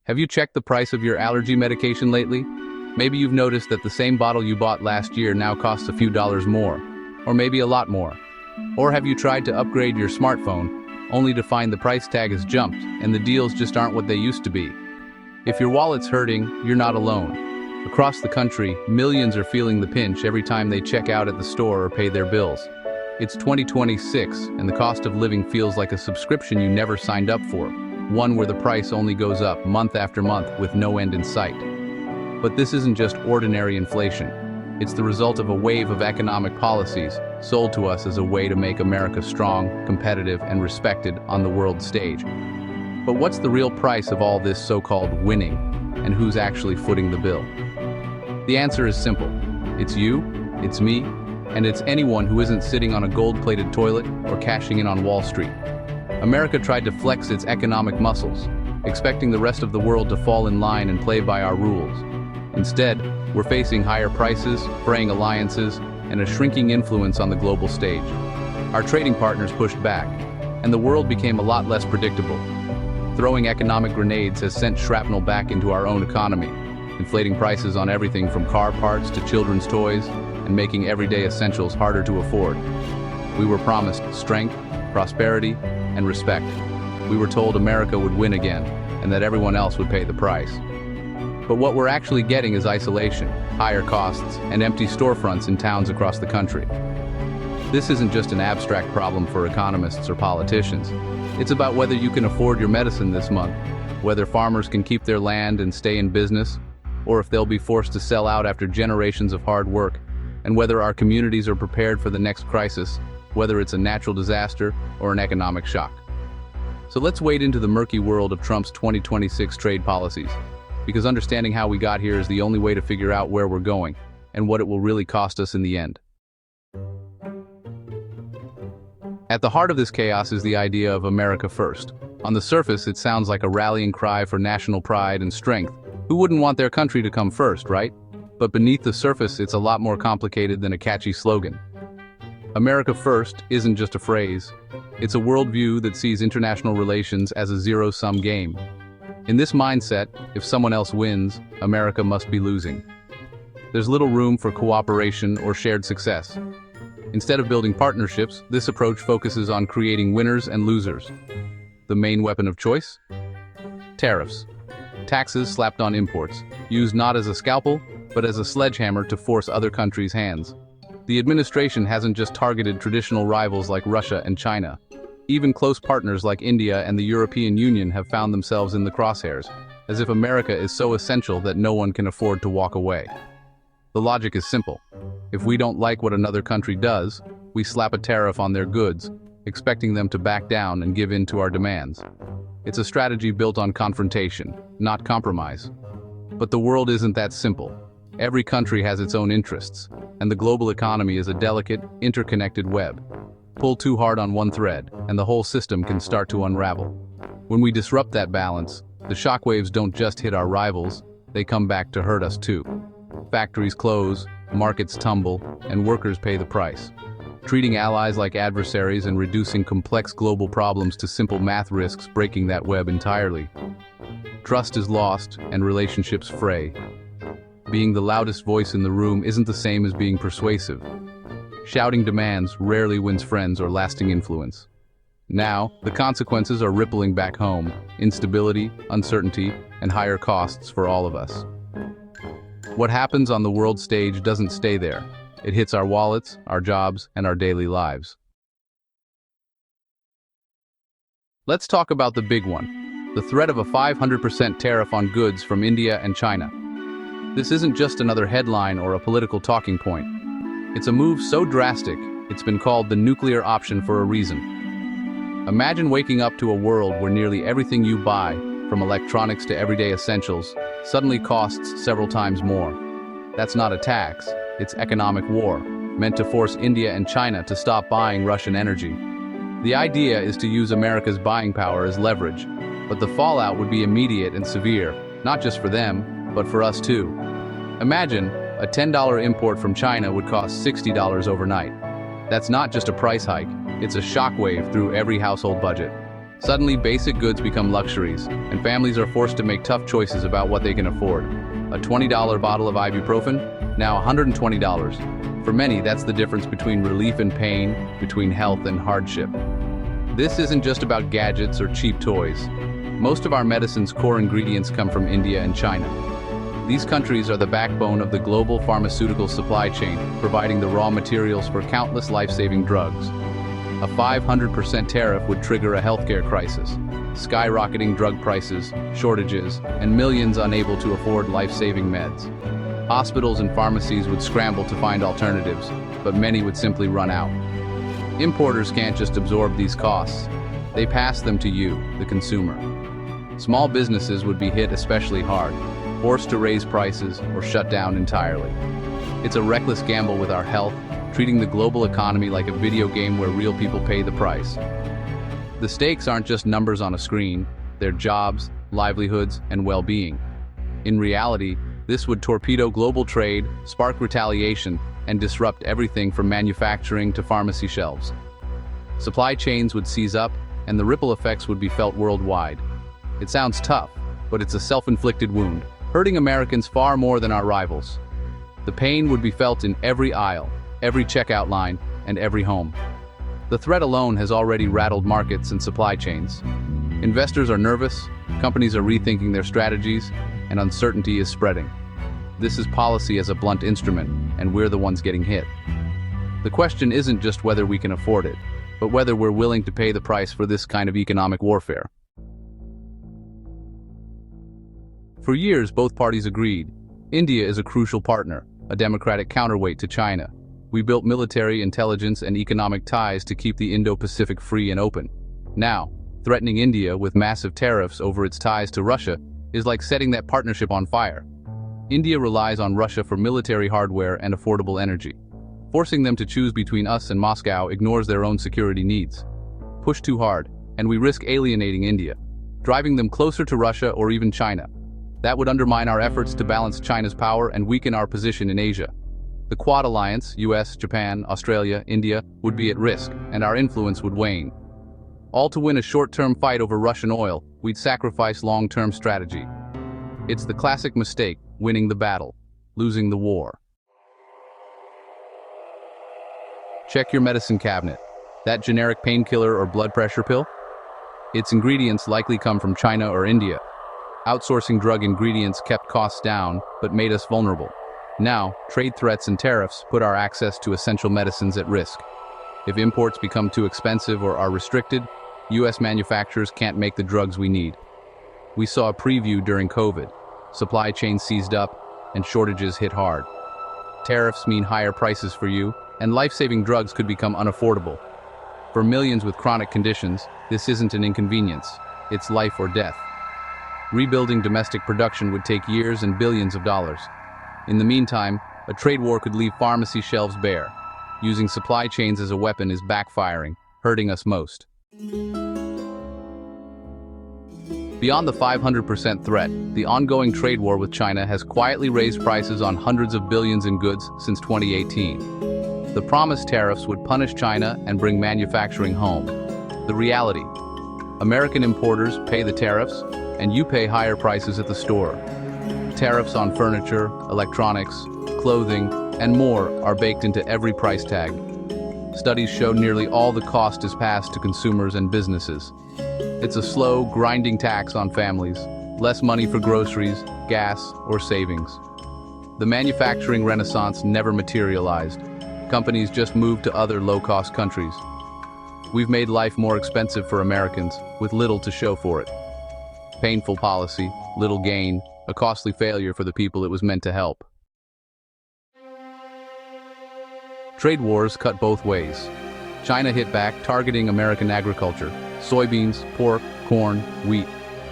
Have you checked the price of your allergy medication lately? Maybe you've noticed that the same bottle you bought last year now costs a few dollars more, or maybe a lot more. Or have you tried to upgrade your smartphone, only to find the price tag has jumped and the deals just aren't what they used to be? If your wallet's hurting, you're not alone. Across the country, millions are feeling the pinch every time they check out at the store or pay their bills. It's 2026, and the cost of living feels like a subscription you never signed up for, one where the price only goes up month after month with no end in sight. But this isn't just ordinary inflation. It's the result of a wave of economic policies sold to us as a way to make America strong, competitive, and respected on the world stage. But what's the real price of all this so-called winning, and who's actually footing the bill? The answer is simple. It's you, it's me, and it's anyone who isn't sitting on a gold-plated toilet or cashing in on Wall Street. America tried to flex its economic muscles, expecting the rest of the world to fall in line and play by our rules. Instead, we're facing higher prices, fraying alliances, and a shrinking influence on the global stage. Our trading partners pushed back, and the world became a lot less predictable. Throwing economic grenades has sent shrapnel back into our own economy, inflating prices on everything from car parts to children's toys, and making everyday essentials harder to afford. We were promised strength, prosperity, and respect. We were told America would win again, and that everyone else would pay the price. But what we're actually getting is isolation, higher costs, and empty storefronts in towns across the country. This isn't just an abstract problem for economists or politicians. It's about whether you can afford your medicine this month, whether farmers can keep their land and stay in business, or if they'll be forced to sell out after generations of hard work, and whether our communities are prepared for the next crisis, whether it's a natural disaster or an economic shock. So let's wade into the murky world of Trump's 2026 trade policies, because understanding how we got here is the only way to figure out where we're going and what it will really cost us in the end. At the heart of this chaos is the idea of America first. On the surface, it sounds like a rallying cry for national pride and strength. Who wouldn't want their country to come first, right? But beneath the surface, it's a lot more complicated than a catchy slogan. America first isn't just a phrase. It's a worldview that sees international relations as a zero-sum game. In this mindset, if someone else wins, America must be losing. There's little room for cooperation or shared success. Instead of building partnerships, this approach focuses on creating winners and losers. The main weapon of choice? Tariffs. Taxes slapped on imports, used not as a scalpel, but as a sledgehammer to force other countries' hands. The administration hasn't just targeted traditional rivals like Russia and China. Even close partners like India and the European Union have found themselves in the crosshairs, as if America is so essential that no one can afford to walk away. The logic is simple. If we don't like what another country does, we slap a tariff on their goods, expecting them to back down and give in to our demands. It's a strategy built on confrontation, not compromise. But the world isn't that simple. Every country has its own interests, and the global economy is a delicate, interconnected web. Pull too hard on one thread, and the whole system can start to unravel. When we disrupt that balance, the shockwaves don't just hit our rivals, they come back to hurt us too. Factories close, markets tumble, and workers pay the price. Treating allies like adversaries and reducing complex global problems to simple math risks breaking that web entirely. Trust is lost, and relationships fray. Being the loudest voice in the room isn't the same as being persuasive. Shouting demands rarely wins friends or lasting influence. Now, the consequences are rippling back home: instability, uncertainty, and higher costs for all of us. What happens on the world stage doesn't stay there. It hits our wallets, our jobs, and our daily lives. Let's talk about the big one: the threat of a 500% tariff on goods from India and China. This isn't just another headline or a political talking point. It's a move so drastic, it's been called the nuclear option for a reason. Imagine waking up to a world where nearly everything you buy, from electronics to everyday essentials, suddenly costs several times more. That's not a tax, it's economic war, meant to force India and China to stop buying Russian energy. The idea is to use America's buying power as leverage, but the fallout would be immediate and severe, not just for them, but for us too. Imagine, a $10 import from China would cost $60 overnight. That's not just a price hike, it's a shockwave through every household budget. Suddenly, basic goods become luxuries, and families are forced to make tough choices about what they can afford. A $20 bottle of ibuprofen? Now $120. For many, that's the difference between relief and pain, between health and hardship. This isn't just about gadgets or cheap toys. Most of our medicine's core ingredients come from India and China. These countries are the backbone of the global pharmaceutical supply chain, providing the raw materials for countless life-saving drugs. A 500% tariff would trigger a healthcare crisis, skyrocketing drug prices, shortages, and millions unable to afford life-saving meds. Hospitals and pharmacies would scramble to find alternatives, but many would simply run out. Importers can't just absorb these costs. They pass them to you, the consumer. Small businesses would be hit especially hard, forced to raise prices or shut down entirely. It's a reckless gamble with our health, treating the global economy like a video game where real people pay the price. The stakes aren't just numbers on a screen, they're jobs, livelihoods, and well-being. In reality, this would torpedo global trade, spark retaliation, and disrupt everything from manufacturing to pharmacy shelves. Supply chains would seize up, and the ripple effects would be felt worldwide. It sounds tough, but it's a self-inflicted wound, hurting Americans far more than our rivals. The pain would be felt in every aisle, every checkout line, and every home. The threat alone has already rattled markets and supply chains. Investors are nervous, companies are rethinking their strategies, and uncertainty is spreading. This is policy as a blunt instrument, and we're the ones getting hit. The question isn't just whether we can afford it, but whether we're willing to pay the price for this kind of economic warfare. For years, both parties agreed. India is a crucial partner, a democratic counterweight to China. We built military, intelligence, and economic ties to keep the Indo-Pacific free and open. Now, threatening India with massive tariffs over its ties to Russia is like setting that partnership on fire. India relies on Russia for military hardware and affordable energy. Forcing them to choose between us and Moscow ignores their own security needs. Push too hard, and we risk alienating India, driving them closer to Russia or even China. That would undermine our efforts to balance China's power and weaken our position in Asia. The Quad Alliance, US, Japan, Australia, India, would be at risk, and our influence would wane. All to win a short-term fight over Russian oil, we'd sacrifice long-term strategy. It's the classic mistake, winning the battle, losing the war. Check your medicine cabinet. That generic painkiller or blood pressure pill? Its ingredients likely come from China or India. Outsourcing drug ingredients kept costs down, but made us vulnerable. Now, trade threats and tariffs put our access to essential medicines at risk. If imports become too expensive or are restricted, US manufacturers can't make the drugs we need. We saw a preview during COVID. Supply chains seized up, and shortages hit hard. Tariffs mean higher prices for you, and life-saving drugs could become unaffordable. For millions with chronic conditions, this isn't an inconvenience, it's life or death. Rebuilding domestic production would take years and billions of dollars. In the meantime, a trade war could leave pharmacy shelves bare. Using supply chains as a weapon is backfiring, hurting us most. Beyond the 500% threat, the ongoing trade war with China has quietly raised prices on hundreds of billions in goods since 2018. The promised tariffs would punish China and bring manufacturing home. The reality: American importers pay the tariffs, and you pay higher prices at the store. Tariffs on furniture, electronics, clothing, and more are baked into every price tag. Studies show nearly all the cost is passed to consumers and businesses. It's a slow, grinding tax on families, less money for groceries, gas, or savings. The manufacturing renaissance never materialized. Companies just moved to other low-cost countries. We've made life more expensive for Americans, with little to show for it. Painful policy, little gain, a costly failure for the people it was meant to help. Trade wars cut both ways. China hit back, targeting American agriculture. Soybeans, pork, corn, wheat.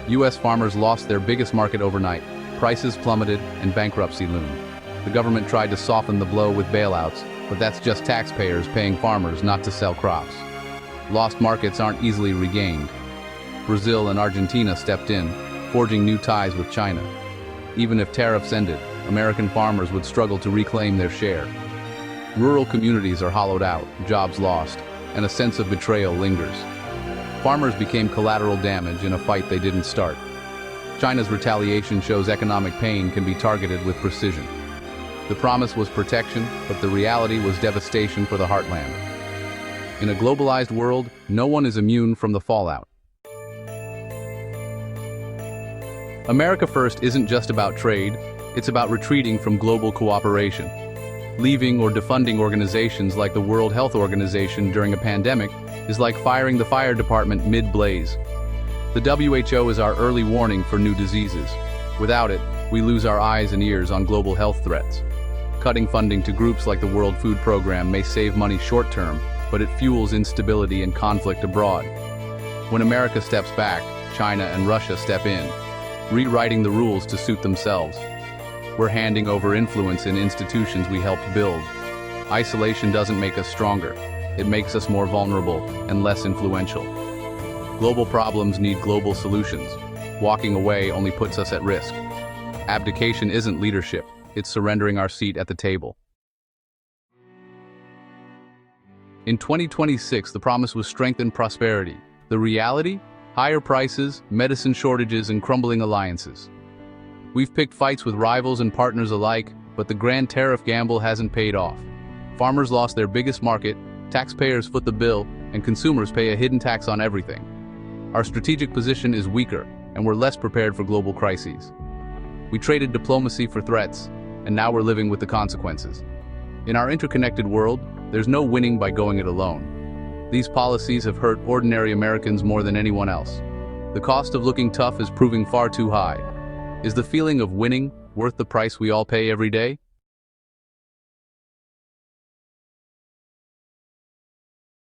US farmers lost their biggest market overnight. Prices plummeted and bankruptcy loomed. The government tried to soften the blow with bailouts, but that's just taxpayers paying farmers not to sell crops. Lost markets aren't easily regained. Brazil and Argentina stepped in, forging new ties with China. Even if tariffs ended, American farmers would struggle to reclaim their share. Rural communities are hollowed out, jobs lost, and a sense of betrayal lingers. Farmers became collateral damage in a fight they didn't start. China's retaliation shows economic pain can be targeted with precision. The promise was protection, but the reality was devastation for the heartland. In a globalized world, no one is immune from the fallout. America First isn't just about trade, it's about retreating from global cooperation. Leaving or defunding organizations like the World Health Organization during a pandemic is like firing the fire department mid-blaze. The WHO is our early warning for new diseases. Without it, we lose our eyes and ears on global health threats. Cutting funding to groups like the World Food Program may save money short-term, but it fuels instability and conflict abroad. When America steps back, China and Russia step in, rewriting the rules to suit themselves. We're handing over influence in institutions we helped build. Isolation doesn't make us stronger. It makes us more vulnerable and less influential. Global problems need global solutions. Walking away only puts us at risk. Abdication isn't leadership, it's surrendering our seat at the table. In 2026, the promise was strength and prosperity. The reality? Higher prices, medicine shortages, and crumbling alliances. We've picked fights with rivals and partners alike, but the grand tariff gamble hasn't paid off. Farmers lost their biggest market, taxpayers foot the bill, and consumers pay a hidden tax on everything. Our strategic position is weaker, and we're less prepared for global crises. We traded diplomacy for threats, and now we're living with the consequences. In our interconnected world, there's no winning by going it alone. These policies have hurt ordinary Americans more than anyone else. The cost of looking tough is proving far too high. Is the feeling of winning worth the price we all pay every day?